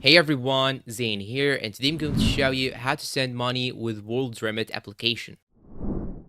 Hey everyone, Zane here, and today I'm going to show you how to send money with WorldRemit application.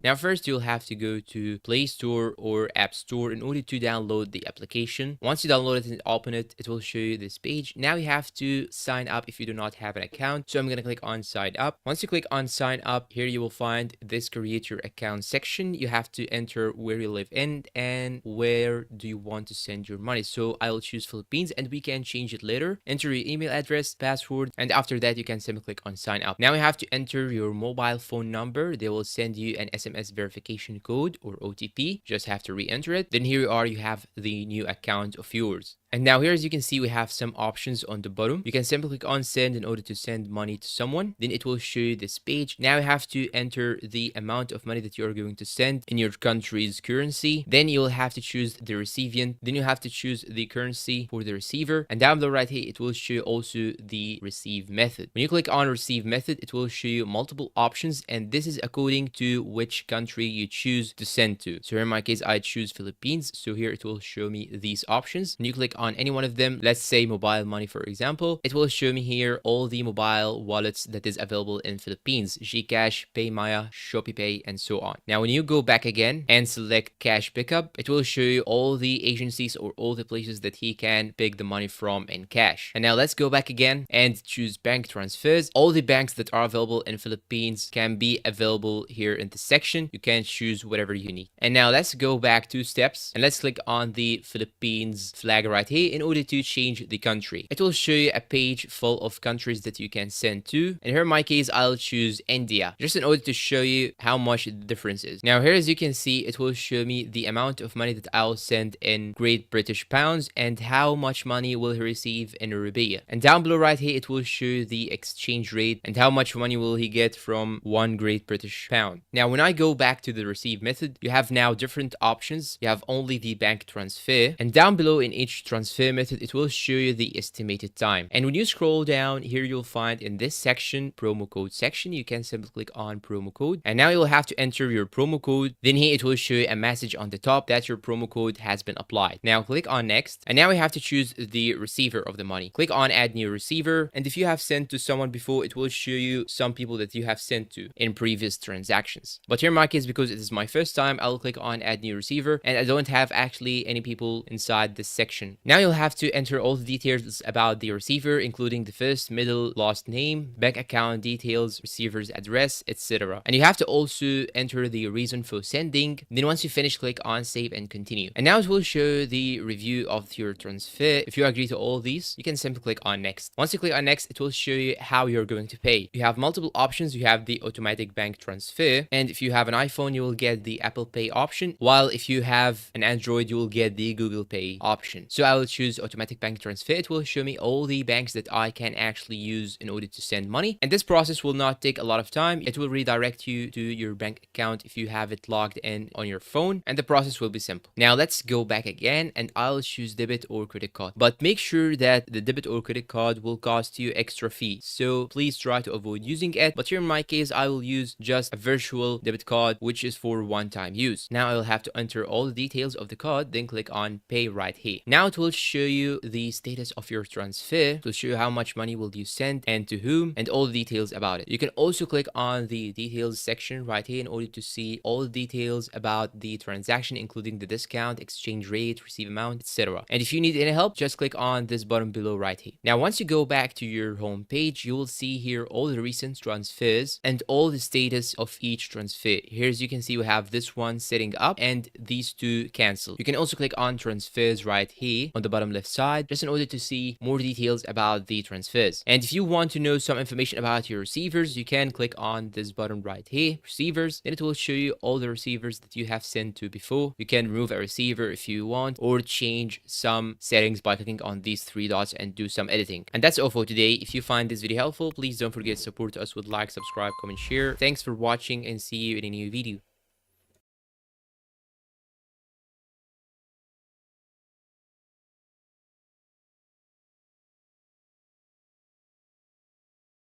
Now first you'll have to go to Play Store or App Store in order to download the application. Once you download it and open it, it will show you this page. Now you have to sign up if you do not have an account. So I'm going to click on sign up. Once you click on sign up, here you will find this create your account section. You have to enter where you live in and where do you want to send your money. So I'll choose Philippines and we can change it later. Enter your email address, password, and after that you can simply click on sign up. Now you have to enter your mobile phone number. They will send you an SMS verification code or OTP. Just have to re-enter it. Then here you are, you have the new account of yours. And now here, as you can see, we have some options on the bottom. You can simply click on send in order to send money to someone. Then it will show you this page. Now you have to enter the amount of money that you're going to send in your country's currency. Then you'll have to choose the recipient. Then you have to choose the currency for the receiver. And down below right here, it will show you also the receive method. When you click on receive method, it will show you multiple options. And this is according to which country you choose to send to. So here in my case, I choose Philippines. So here it will show me these options. When you click on any one of them, let's say mobile money for example, it will show me here all the mobile wallets that is available in Philippines: Gcash, Paymaya, ShopeePay, and so on. Now when you go back again and select cash pickup, it will show you all the agencies or all the places that he can pick the money from in cash. And now let's go back again and choose bank transfers. All the banks that are available in Philippines can be available here in the section. You can choose whatever you need. And now let's go back 2 steps and let's click on the Philippines flag right here in order to change the country. It will show you a page full of countries that you can send to. And here in my case, I'll choose India just in order to show you how much the difference is. Now here, as you can see, it will show me the amount of money that I'll send in Great British Pounds and how much money will he receive in Rupiah. And down below right here, it will show the exchange rate and how much money will he get from 1 Great British Pound. Now when I go back to the receive method, you have now different options. You have only the bank transfer, and down below in each transfer method, it will show you the estimated time. And when you scroll down here, you'll find in this section, promo code section, you can simply click on promo code. And now you'll have to enter your promo code. Then here it will show you a message on the top that your promo code has been applied. Now click on next. And now we have to choose the receiver of the money. Click on add new receiver. And if you have sent to someone before, it will show you some people that you have sent to in previous transactions. But here in my case, because it is my first time, I'll click on add new receiver. And I don't have actually any people inside this section. Now you'll have to enter all the details about the receiver, including the first, middle, last name, bank account details, receiver's address, etc. And you have to also enter the reason for sending. Then once you finish, click on save and continue. And now it will show the review of your transfer. If you agree to all these, you can simply click on next. Once you click on next, it will show you how you're going to pay. You have multiple options. You have the automatic bank transfer, and if you have an iPhone, you will get the Apple Pay option, while if you have an Android, you will get the Google Pay option. So I will choose automatic bank transfer. It will show me all the banks that I can actually use in order to send money, and this process will not take a lot of time. It will redirect you to your bank account if you have it logged in on your phone, and the process will be simple. Now let's go back again and I'll choose debit or credit card, but make sure that the debit or credit card will cost you extra fee, so please try to avoid using it. But here in my case, I will use just a virtual debit card, which is for one-time use. Now I will have to enter all the details of the card, then click on pay right here. Now it will show you the status of your transfer. It will show you how much money will you send and to whom, and all the details about it. You can also click on the details section right here in order to see all the details about the transaction, including the discount, exchange rate, receive amount, etc. And if you need any help, just click on this button below right here. Now once you go back to your home page, you will see here all the recent transfers and all the status of each transfer. Here, as you can see, we have this one setting up and these two cancel. You can also click on transfers right here on the bottom left side, just in order to see more details about the transfers. And if you want to know some information about your receivers, you can click on this button right here, receivers. Then it will show you all the receivers that you have sent to before. You can remove a receiver if you want, or change some settings by clicking on these 3 dots and do some editing. And that's all for today. If you find this video helpful, please don't forget to support us with like, subscribe, comment, share. Thanks for watching and see you in a new video.